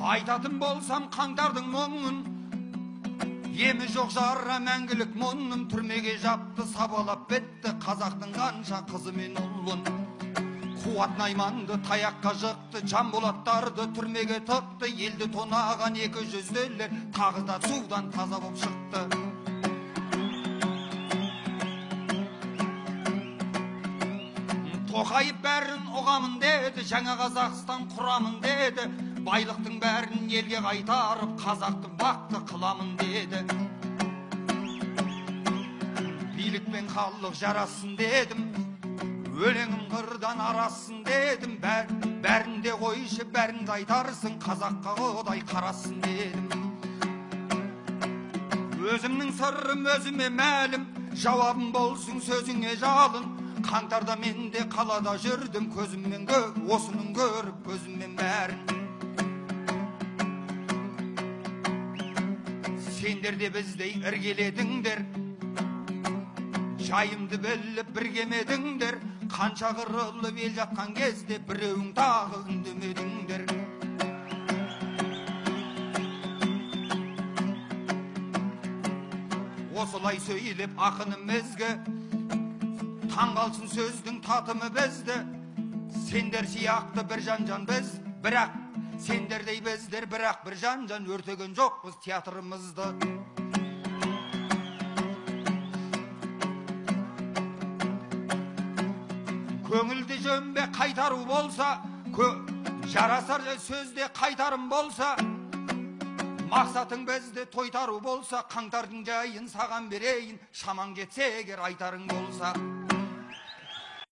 Айтатын болсам қаңтардың мұңын, емі жоқ жара мәңгілік мұңын. Түрмеге жапты, сабалап бетті қазақтың қанша қызы мен ұлын. Қуат Найманды таяққа жықты, Жанболаттарды түрмеге тықты. Елді тонаған 200-лер тағы да судан таза боп шықты. Тоқайып бәрін оғамын деді, жаңа Қазақстан құрамын деді. Байлықтың бәрін елге қайтарып, қазақтың бақты қыламын деді. Билік пен халық жарасын дедім, өлеңім қырдан арасын дедім. Бәрінде қойшы, бәрінде айтарсың, қазаққа Құдай қарасын дедім. Өзімнің сырым өзіме мәлім, жауабым болсын сөзіңе жалын. Қаңтарда мен де қалада жүрдім, көзіммен осының көріп, көзіммен бәрін. Сендер де біздей іргеледіңдер, жайымды біліп біргемедіңдер. Қанша қырылып ел жатқан кезде біреуің тағы үндемедіңдер. Осылай сөйлеп ақыным ізгі, таңғалсын сөздің татымы бізді. Сендер сияқты бір жан біз, бірақ сендердей біздер бірақ бір жан өртеген жоқпыз театрымызды. Көңілді жөнбе қайтару болса, жарасар сөзде қайтарым болса, мақсатың бізді тойтару болса, қаңтардың жайын саған берейін, шамаң жетсе егер айтарың болса.